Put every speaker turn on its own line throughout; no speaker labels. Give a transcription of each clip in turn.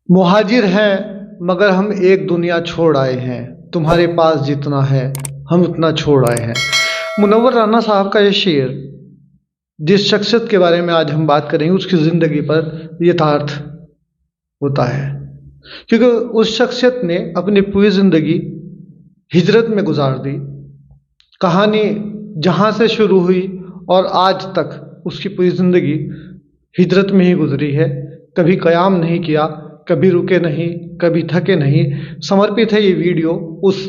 मुहाजिर हैं मगर हम एक दुनिया छोड़ आए हैं, तुम्हारे पास जितना है हम उतना छोड़ आए हैं। मुनव्वर राना साहब का ये शेर, जिस शख्सियत के बारे में आज हम बात करेंगे उसकी ज़िंदगी पर यथार्थ होता है, क्योंकि उस शख्सियत ने अपनी पूरी ज़िंदगी हिजरत में गुजार दी। कहानी जहाँ से शुरू हुई और आज तक उसकी पूरी ज़िंदगी हिजरत में ही गुजरी है। कभी क़याम नहीं किया, कभी रुके नहीं, कभी थके नहीं। समर्पित है ये वीडियो उस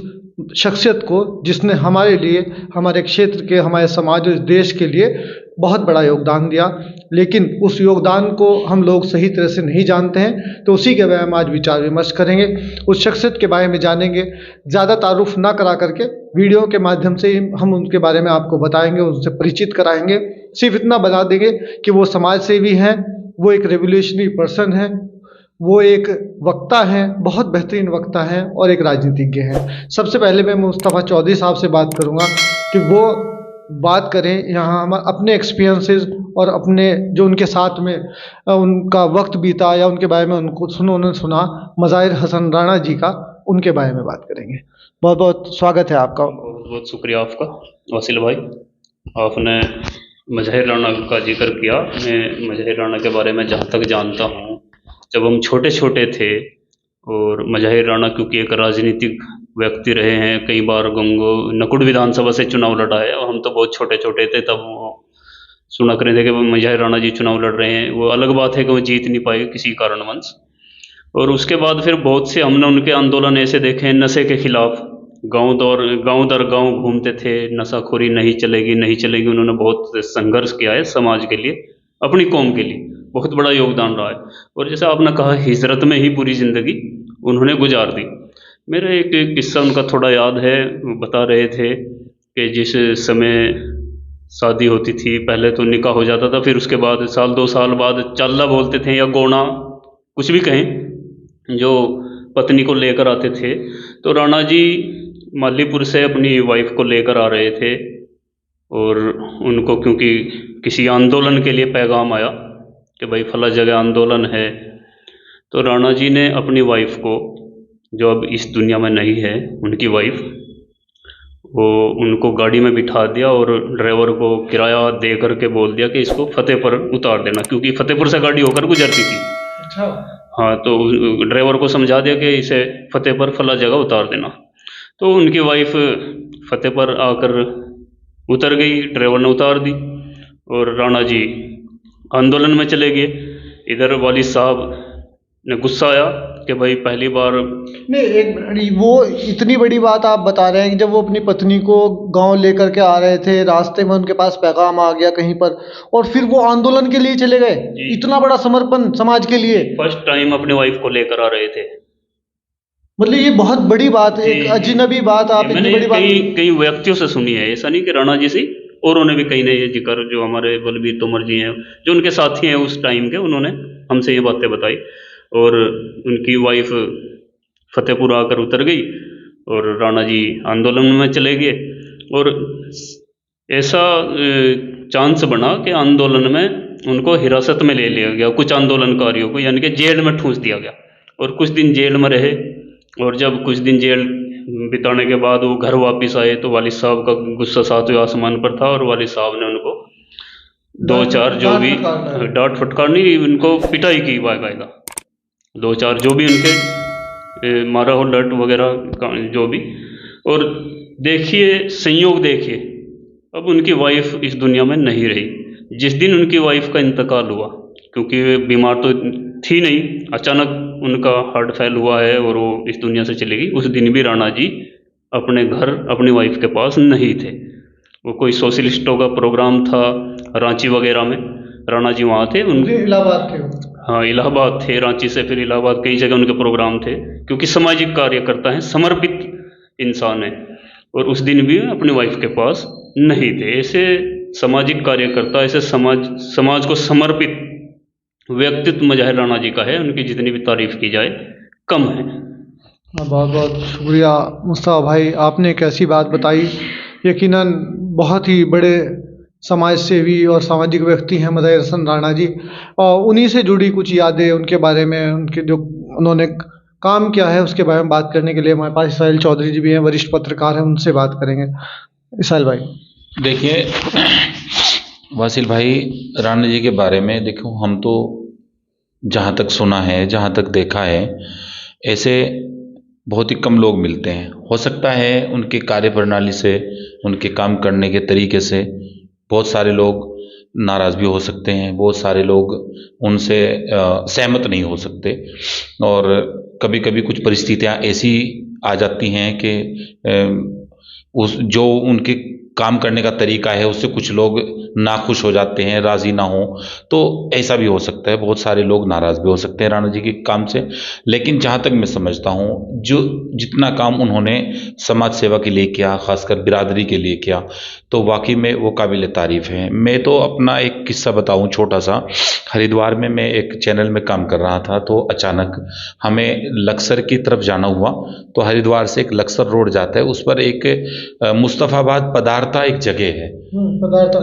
शख्सियत को जिसने हमारे लिए, हमारे क्षेत्र के, हमारे समाज और देश के लिए बहुत बड़ा योगदान दिया, लेकिन उस योगदान को हम लोग सही तरह से नहीं जानते हैं। तो उसी के बारे में हम आज विचार विमर्श करेंगे, उस शख्सियत के बारे में जानेंगे। ज़्यादा तारुफ ना करा करके वीडियो के माध्यम से ही हम उनके बारे में आपको बताएंगे, उनसे परिचित कराएंगे। सिर्फ इतना बता देंगे कि वो समाज सेवी हैं, वो एक रेवोल्यूशनरी पर्सन है, वो एक वक्ता हैं, बहुत बेहतरीन वक्ता हैं और एक राजनीतिज्ञ हैं। सबसे पहले मैं मुस्तफ़ा चौधरी साहब से बात करूंगा कि वो बात करें यहाँ हम अपने एक्सपीरियंसेस और अपने जो उनके साथ में उनका वक्त बीता या उनके बारे में उन्होंने सुना मज़ाहिर हसन राणा जी का, उनके बारे में बात करेंगे। बहुत बहुत स्वागत है आपका।
बहुत बहुत शुक्रिया आपका वासिल भाई, आपने मज़ाहिर राणा का जिक्र किया। मैं मज़ाहिर राणा के बारे में जहाँ तक जानता हूँ, जब हम छोटे छोटे थे, और मज़ाहिर राणा क्योंकि एक राजनीतिक व्यक्ति रहे हैं, कई बार गंगो नकुड़ विधानसभा से चुनाव लड़ा है, और हम तो बहुत छोटे छोटे थे तब वो सुना कर थे कि वो मज़ाहिर राणा जी चुनाव लड़ रहे हैं। वो अलग बात है कि वो जीत नहीं पाए किसी कारणवश। और उसके बाद फिर बहुत से हमने उनके आंदोलन ऐसे देखे हैं नशे के खिलाफ, गांव दर गांव घूमते थे, नशाखोरी नहीं चलेगी नहीं चलेगी। उन्होंने बहुत संघर्ष किया है समाज के लिए, अपनी कौम के लिए बहुत बड़ा योगदान रहा है। और जैसे आपने कहा, हिजरत में ही पूरी ज़िंदगी उन्होंने गुजार दी। मेरा एक किस्सा उनका थोड़ा याद है। बता रहे थे कि जिस समय शादी होती थी, पहले तो निकाह हो जाता था, फिर उसके बाद साल 2 साल बाद चाल्ला बोलते थे या गोना, कुछ भी कहें, जो पत्नी को लेकर आते थे। तो राणा जी मालीपुर से अपनी वाइफ को लेकर आ रहे थे, और उनको क्योंकि किसी आंदोलन के लिए पैगाम आया कि भाई फला जगह आंदोलन है, तो राणा जी ने अपनी वाइफ को, जो अब इस दुनिया में नहीं है, उनकी वाइफ, वो उनको गाड़ी में बिठा दिया और ड्राइवर को किराया दे करके बोल दिया कि इसको फतेहपुर उतार देना, क्योंकि फतेहपुर से गाड़ी होकर गुजरती थी।
अच्छा।
हाँ, तो ड्राइवर को समझा दिया कि इसे फतेहपुर फला जगह उतार देना। तो उनकी वाइफ फतेहपुर आकर उतर गई, ड्राइवर ने उतार दी, और राणा जी आंदोलन में चले गए। इधर वालिद साहब ने गुस्सा आया कि भाई पहली बार
नहीं, एक मिनट, वो इतनी बड़ी बात आप बता रहे हैं कि जब वो अपनी पत्नी को गांव लेकर के आ रहे थे, रास्ते में उनके पास पैगाम आ गया कहीं पर, और फिर वो आंदोलन के लिए चले गए। इतना बड़ा समर्पण समाज के लिए,
फर्स्ट टाइम अपनी वाइफ को लेकर आ रहे थे।
मतलब ये बहुत बड़ी बात है, एक अजनबी बात आप इतनी बड़ी बात।
कई व्यक्तियों से सुनी है, ऐसा नहीं कि राणा जी से, और उन्होंने भी कई ने ये जिक्र, जो हमारे बलबीर तोमर जी हैं, जो उनके साथी हैं उस टाइम के, उन्होंने हमसे ये बातें बताई। और उनकी वाइफ फतेहपुर आकर उतर गई और राणा जी आंदोलन में चले गए। और ऐसा चांस बना कि आंदोलन में उनको हिरासत में ले लिया गया, कुछ आंदोलनकारियों को, यानी कि जेल में ठूंस दिया गया, और कुछ दिन जेल में रहे। और जब कुछ दिन जेल बिताने के बाद वो घर वापस आए, तो वालिद साहब का गुस्सा 7वें आसमान पर था, और वालिद साहब ने उनको 2-4 जो भी डांट फटकार नहीं, उनको पिटाई की बाकायदा, 2-4 जो भी उनके मारा हो, डट वगैरह जो भी। और देखिए संयोग, देखिए अब उनकी वाइफ इस दुनिया में नहीं रही। जिस दिन उनकी वाइफ का इंतकाल हुआ, क्योंकि वे बीमार तो थी नहीं, अचानक उनका हार्ट फेल हुआ है और वो इस दुनिया से चली गई, उस दिन भी राणा जी अपने घर अपनी वाइफ के पास नहीं थे। वो कोई सोशलिस्टों का प्रोग्राम था रांची वगैरह में, राणा जी वहाँ थे। उनके
इलाहाबाद थे।
हाँ, इलाहाबाद थे, रांची से फिर इलाहाबाद, कई जगह उनके प्रोग्राम थे, क्योंकि सामाजिक कार्यकर्ता हैं, समर्पित इंसान है। और उस दिन भी अपनी वाइफ के पास नहीं थे। ऐसे सामाजिक कार्यकर्ता, ऐसे समाज को समर्पित व्यक्तित्व मज़ाहिर राणा जी का है, उनकी जितनी भी तारीफ की जाए कम है।
बहुत बहुत शुक्रिया मुस्तफ़ा भाई, आपने एक ऐसी बात बताई, यकीनन बहुत ही बड़े समाज सेवी और सामाजिक व्यक्ति हैं मज़ाहिर हसन राणा जी, और उन्हीं से जुड़ी कुछ यादें, उनके बारे में, उनके जो उन्होंने काम किया है उसके बारे में बात करने के लिए हमारे पास इसराइल चौधरी जी भी हैं, वरिष्ठ पत्रकार हैं, उनसे बात करेंगे। इसराइल भाई,
देखिए वासिल भाई, राणा जी के बारे में देखो, हम तो जहाँ तक सुना है, जहाँ तक देखा है, ऐसे बहुत ही कम लोग मिलते हैं। हो सकता है उनके कार्य प्रणाली से, उनके काम करने के तरीके से बहुत सारे लोग नाराज़ भी हो सकते हैं, बहुत सारे लोग उनसे सहमत नहीं हो सकते, और कभी कभी कुछ परिस्थितियाँ ऐसी आ जाती हैं कि उस जो उनके काम करने का तरीका है उससे कुछ लोग नाखुश हो जाते हैं, राज़ी ना हो, तो ऐसा भी हो सकता है। बहुत सारे लोग नाराज़ भी हो सकते हैं राणा जी के काम से। लेकिन जहाँ तक मैं समझता हूँ, जो जितना काम उन्होंने समाज सेवा के लिए किया, खासकर बिरादरी के लिए किया, तो वाकई में वो काबिल तारीफ़ है। मैं तो अपना एक किस्सा बताऊँ छोटा सा। हरिद्वार में मैं एक चैनल में काम कर रहा था, तो अचानक हमें लक्सर की तरफ जाना हुआ। तो हरिद्वार से एक लक्सर रोड जाता है, उस पर एक मुस्तफ़ाबाद पदार्था एक जगह है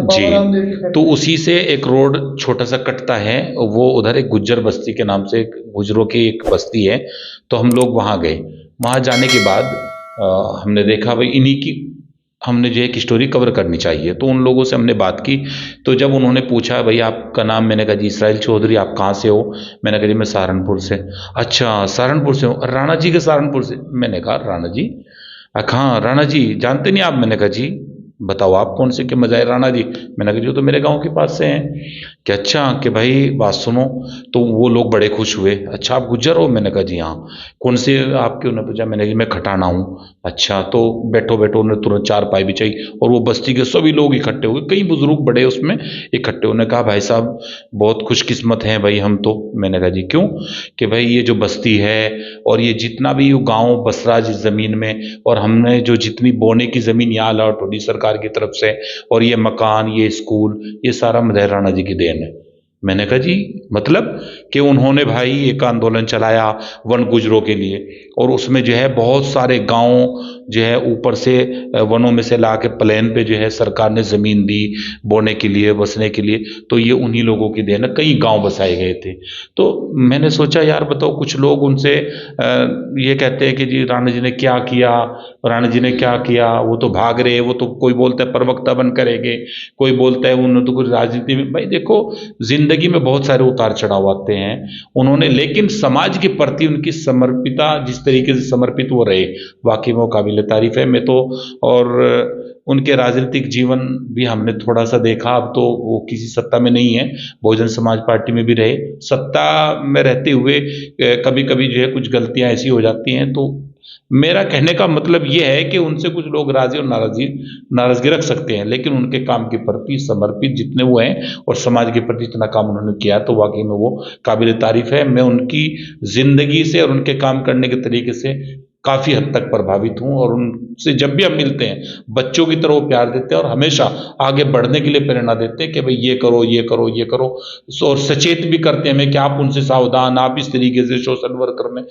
जी, तो उसी से एक रोड छोटा सा कटता है। वो उधर एक गुज्जर बस्ती के नाम से, एक गुजरों की एक बस्ती है। तो हम लोग वहाँ गए। वहाँ जाने के बाद हमने देखा भाई इन्हीं की हमने जो एक स्टोरी कवर करनी चाहिए, तो उन लोगों से हमने बात की। तो जब उन्होंने पूछा भाई आपका नाम, मैंने कहा जी इसराइल चौधरी, आप कहाँ से हो? मैंने कहा जी मैं सहारनपुर से। अच्छा सहारनपुर से हो, राणा जी के सहारनपुर से? मैंने कहा राणा जी, हाँ राणा जी जानते नहीं आप? मैंने कहा जी बताओ आप कौन से, के मजाए राणा जी? मैंने कहा जो तो मेरे गांव के पास से हैं। कि अच्छा, कि भाई बात सुनो। तो वो लोग बड़े खुश हुए। अच्छा आप गुज्जर हो? मैंने कहा जी हाँ। कौन से आपके? उन्होंने पूछा। मैंने कहा मैं खटाना हूँ। अच्छा तो बैठो बैठो। उन्होंने तुरंत चारपाई बिछाई और वो बस्ती के सभी लोग इकट्ठे हुए, कई बुजुर्ग बड़े उसमें इकट्ठे। उन्होंने कहा भाई साहब बहुत खुशकिस्मत हैं भाई हम तो। मैंने कहा जी क्यों? कि भाई ये जो बस्ती है और ये जितना भी गाँव बस रहा जिस ज़मीन में, और हमने जो जितनी बोने की ज़मीन यहाँ अलॉट होगी सरकार की तरफ से, और ये मकान, ये स्कूल, ये सारा मदह राणा जी की देन है। मैंने कहा जी मतलब कि उन्होंने भाई एक आंदोलन चलाया वन गुजरों के लिए, और उसमें जो है बहुत सारे गांव जो है ऊपर से वनों में से ला के प्लेन पे जो है सरकार ने ज़मीन दी बोने के लिए, बसने के लिए। तो ये उन्हीं लोगों की देन है, कई गांव बसाए गए थे। तो मैंने सोचा यार बताओ, कुछ लोग उनसे ये कहते हैं कि जी राणा जी ने क्या किया, राणा जी ने क्या किया, वो तो भाग रहे, वो तो कोई बोलता है प्रवक्ता बन करेंगे, कोई बोलता है उन्होंने तो कुछ राजनीति में। भाई देखो जिंदगी में बहुत सारे उतार चढ़ाव आते हैं उन्होंने, लेकिन समाज के प्रति उनकी समर्पिता, जिस तरीके से समर्पित वो रहे, वाकई में वो काबिल तारीफ है। मैं तो, और उनके राजनीतिक जीवन भी हमने थोड़ा सा देखा। अब तो वो किसी सत्ता में नहीं है, बहुजन समाज पार्टी में भी रहे, सत्ता में रहते हुए कभी कभी जो है कुछ गलतियां ऐसी हो जाती हैं। तो मेरा कहने का मतलब ये है कि उनसे कुछ लोग राजी और नाराजगी रख सकते हैं, लेकिन उनके काम के प्रति समर्पित जितने वो हैं और समाज के प्रति जितना काम उन्होंने किया, तो वाकई में वो काबिल तारीफ है। मैं उनकी जिंदगी से और उनके काम करने के तरीके से काफ़ी हद तक प्रभावित हूँ, और उनसे जब भी हम मिलते हैं बच्चों की तरह वो प्यार देते हैं और हमेशा आगे बढ़ने के लिए प्रेरणा देते हैं कि भाई ये करो ये करो ये करो, और सचेत भी करते हैं हमें कि आप उनसे सावधान, आप इस तरीके से सोशल वर्कर में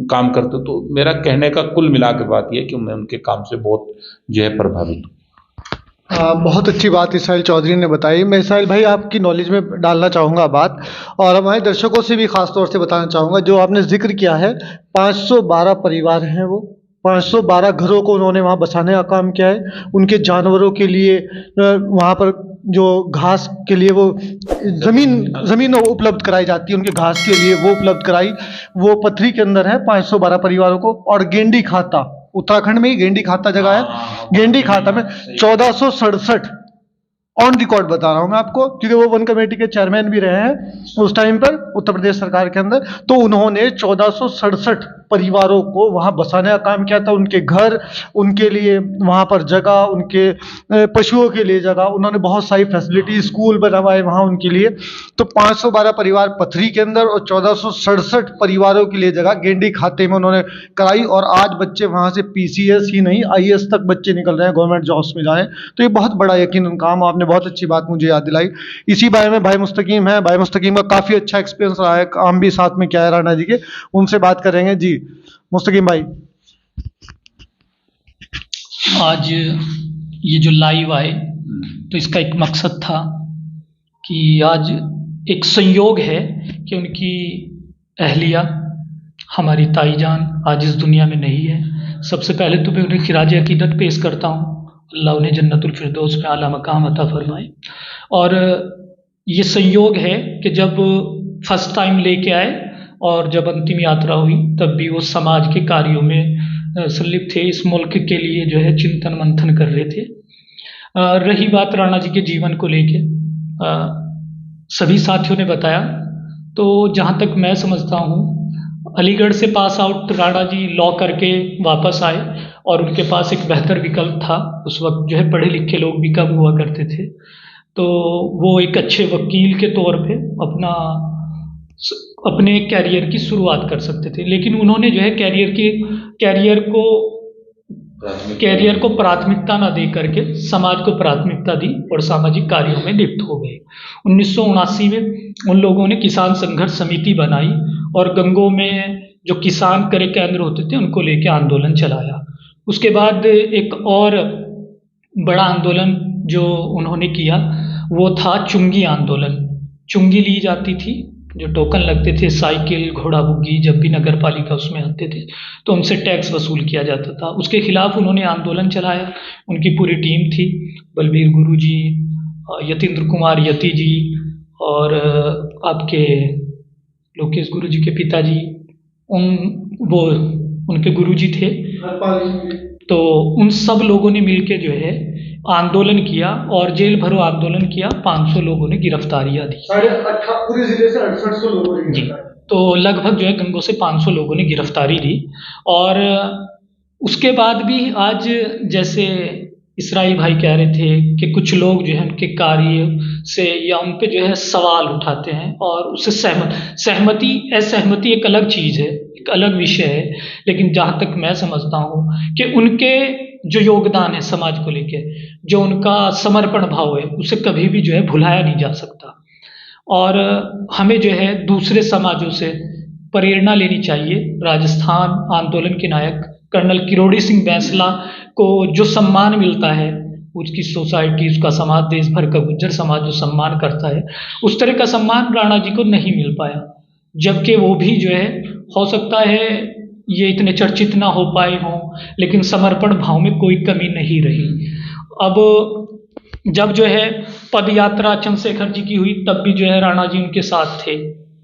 काम करते हो। तो मेरा कहने का कुल मिला के बात यह है कि मैं उनके काम से बहुत जो है प्रभावित हूँ।
बहुत अच्छी बात इसराइल चौधरी ने बताई। मैं इसराइल भाई आपकी नॉलेज में डालना चाहूँगा बात, और हमारे दर्शकों से भी खास तौर से बताना चाहूँगा। जो आपने जिक्र किया है 512 परिवार हैं, वो 512 घरों को उन्होंने वहाँ बसाने का काम किया है। उनके जानवरों के लिए वहाँ पर जो घास के लिए वो ज़मीन उपलब्ध कराई जाती है, उनके घास के लिए वो उपलब्ध कराई। वो पथरी के अंदर है 512 परिवारों को। और गेंडी खाता, उत्तराखंड में ही गेंडी खाता जगह है, गेंडी खाता में 1467 ऑन रिकॉर्ड बता रहा हूँ मैं आपको, क्योंकि वो वन कमेटी के चेयरमैन भी रहे हैं उस टाइम पर उत्तर प्रदेश सरकार के अंदर। तो उन्होंने 1467 परिवारों को वहाँ बसाने का काम किया था। उनके घर, उनके लिए वहाँ पर जगह, उनके पशुओं के लिए जगह, उन्होंने बहुत सारी फैसिलिटी, स्कूल बनवाए वहाँ उनके लिए। तो 512 परिवार पथरी के अंदर और 1467 परिवारों के लिए जगह गेंडी खाते में उन्होंने कराई। और आज बच्चे वहाँ से PCS ही नहीं IAS तक बच्चे निकल रहे हैं, गवर्नमेंट जॉब्स में जा रहे हैं। तो ये बहुत बड़ा यकीनन काम, आपने बहुत अच्छी बात मुझे याद दिलाई। इसी बारे में भाई मुस्तकीम है, भाई मुस्तकीम का काफ़ी अच्छा एक्सपीरियंस रहा है, काम भी साथ में किया है राणा जी के, उनसे बात करेंगे। जी मुस्तकीम भाई,
आज ये जो लाइव आए तो इसका एक मकसद था कि आज एक संयोग है कि उनकी अहलिया हमारी ताई जान आज इस दुनिया में नहीं है। सबसे पहले तो मैं उन्हें खिराज अकीदत पेश करता हूँ, अल्लाह उन्हें जन्नतुल फिरदौस में आला मकाम अता फरमाए। और ये संयोग है कि जब फर्स्ट टाइम लेके आए और जब अंतिम यात्रा हुई तब भी वो समाज के कार्यों में संलिप्त थे, इस मुल्क के लिए जो है चिंतन मंथन कर रहे थे। रही बात राणा जी के जीवन को लेके, सभी साथियों ने बताया, तो जहाँ तक मैं समझता हूँ अलीगढ़ से pass out Rana ji law करके वापस आए और उनके पास एक बेहतर विकल्प था। उस वक्त जो है पढ़े लिखे लोग भी कम हुआ करते थे, तो वो एक अच्छे वकील के तौर पे अपने कैरियर की शुरुआत कर सकते थे। लेकिन उन्होंने जो है कैरियर को प्राथमिकता ना दे करके समाज को प्राथमिकता दी और सामाजिक कार्यों में लिप्त हो गए। 1979 में उन लोगों ने किसान संघर्ष समिति बनाई और गंगों में जो किसान क्रय केंद्र होते थे उनको लेके आंदोलन चलाया। उसके बाद एक और बड़ा आंदोलन जो उन्होंने किया वो था चुंगी आंदोलन। चुंगी ली जाती थी, जो टोकन लगते थे, साइकिल, घोड़ा बुग्गी, जब भी नगर पालिका उसमें आते थे तो उनसे टैक्स वसूल किया जाता था। उसके खिलाफ उन्होंने आंदोलन चलाया। उनकी पूरी टीम थी, बलबीर गुरु जी, यतीन्द्र कुमार यति जी और आपके लोकेश गुरु जी के पिताजी, उनके गुरु जी थे। तो उन सब लोगों ने मिलके जो है आंदोलन किया और जेल भरो आंदोलन किया। 500 लोगों ने गिरफ्तारियां दी।
पूरे जिले से 6800 लोगों ने
जी, तो लगभग जो है गंगों से 500 लोगों ने गिरफ्तारी दी। और उसके बाद भी आज जैसे इसराइल भाई कह रहे थे कि कुछ लोग जो है उनके कार्य से या उन पे जो है सवाल उठाते हैं और उससे सहमति असहमति एक अलग चीज़ है, एक अलग विषय है। लेकिन जहाँ तक मैं समझता हूँ कि उनके जो योगदान है समाज को लेके, जो उनका समर्पण भाव है, उसे कभी भी जो है भुलाया नहीं जा सकता। और हमें जो है दूसरे समाजों से प्रेरणा लेनी चाहिए। राजस्थान आंदोलन के नायक कर्नल किरोड़ी सिंह बैंसला को जो सम्मान मिलता है, उसकी सोसाइटी, उसका समाज, देश भर का गुज्जर समाज जो सम्मान करता है, उस तरह का सम्मान राणा जी को नहीं मिल पाया। जबकि वो भी जो है, हो सकता है ये इतने चर्चित ना हो पाए हों, लेकिन समर्पण भाव में कोई कमी नहीं रही। अब जब जो है पद यात्रा चंद्रशेखर जी की हुई तब भी जो है राणा जी उनके साथ थे।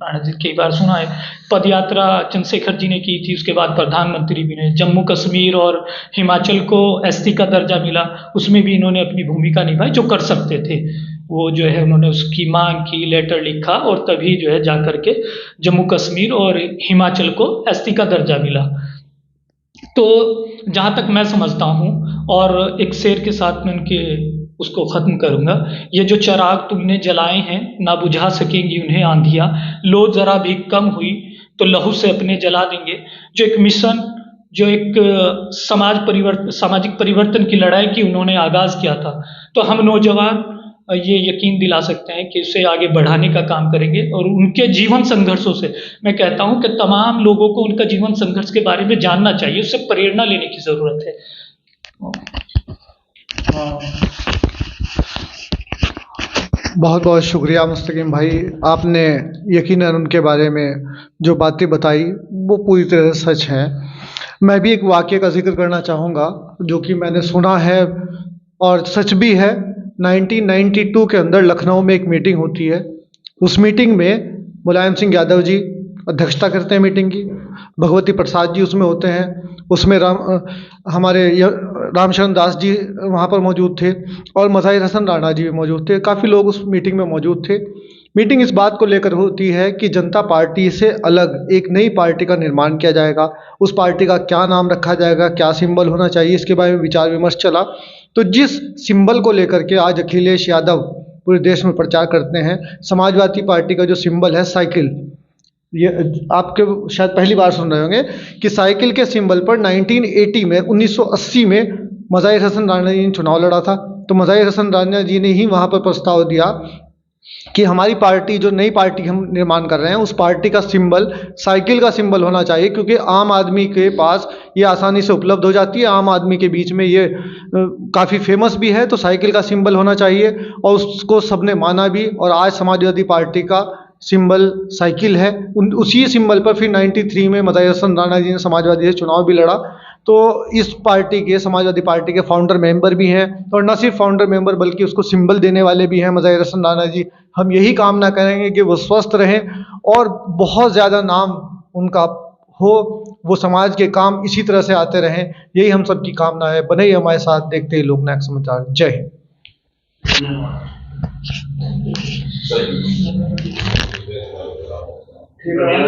राणा जी कई बार सुना है, पद यात्रा चंद्रशेखर जी ने की थी। उसके बाद प्रधानमंत्री भी ने, जम्मू कश्मीर और हिमाचल को एसटी का दर्जा मिला, उसमें भी इन्होंने अपनी भूमिका निभाई जो कर सकते थे। वो जो है उन्होंने उसकी मांग की, लेटर लिखा और तभी जो है जा कर के जम्मू कश्मीर और हिमाचल को एसटी का दर्जा मिला। तो जहाँ तक मैं समझता हूँ, और एक शेर के साथ में उनके उसको ख़त्म करूँगा, ये जो चिराग तुमने जलाए हैं ना बुझा सकेंगी उन्हें आंधियाँ, लो ज़रा भी कम हुई तो लहू से अपने जला देंगे। जो एक मिशन, जो एक सामाजिक परिवर्तन की लड़ाई की उन्होंने आगाज़ किया था, तो हम नौजवान ये यकीन दिला सकते हैं कि उसे आगे बढ़ाने का काम करेंगे। और उनके जीवन संघर्षों से मैं कहता हूं कि तमाम लोगों को उनका जीवन संघर्ष के बारे में जानना चाहिए, उससे प्रेरणा लेने की ज़रूरत है।
बहुत बहुत शुक्रिया मुस्तकीम भाई, आपने यकीनन उनके बारे में जो बातें बताई वो पूरी तरह से सच हैं। मैं भी एक वाक़ये का जिक्र करना चाहूँगा जो कि मैंने सुना है और सच भी है। 1992 के अंदर लखनऊ में एक मीटिंग होती है। उस मीटिंग में मुलायम सिंह यादव जी अध्यक्षता करते हैं मीटिंग की, भगवती प्रसाद जी उसमें होते हैं, उसमें हमारे रामशरण दास जी वहाँ पर मौजूद थे और मज़ाहिर हसन राणा जी भी मौजूद थे। काफ़ी लोग उस मीटिंग में मौजूद थे। मीटिंग इस बात को लेकर होती है कि जनता पार्टी से अलग एक नई पार्टी का निर्माण किया जाएगा, उस पार्टी का क्या नाम रखा जाएगा, क्या सिंबल होना चाहिए, इसके बारे में विचार विमर्श चला। तो जिस सिंबल को लेकर के आज अखिलेश यादव पूरे देश में प्रचार करते हैं, समाजवादी पार्टी का जो सिंबल है साइकिल, ये आपके शायद पहली बार सुन रहे होंगे कि साइकिल के सिंबल पर 1980 में मज़ाहिर हसन राणा जी ने चुनाव लड़ा था। तो मज़ाहिर हसन राणा जी ने ही वहाँ पर प्रस्ताव दिया कि हमारी पार्टी, जो नई पार्टी हम निर्माण कर रहे हैं, उस पार्टी का सिंबल साइकिल का सिंबल होना चाहिए, क्योंकि आम आदमी के पास ये आसानी से उपलब्ध हो जाती है, आम आदमी के बीच में ये काफ़ी फेमस भी है। तो साइकिल का सिंबल होना चाहिए और उसको सबने माना भी। और आज समाजवादी पार्टी का सिंबल साइकिल है। उसी सिंबल पर फिर 93 में मज़ाहिर हसन राणा जी ने समाजवादी से चुनाव भी लड़ा। तो इस पार्टी के, समाजवादी पार्टी के फाउंडर मेंबर भी हैं, और न सिर्फ फाउंडर मेंबर बल्कि उसको सिंबल देने वाले भी हैं मज़ाहिर हसन राणा जी। हम यही कामना करेंगे कि वो स्वस्थ रहें और बहुत ज़्यादा नाम उनका हो, वो समाज के काम इसी तरह से आते रहें, यही हम सबकी कामना है। बने ही हमारे साथ, देखते ही लोकनायक समाचार। जय हिंद।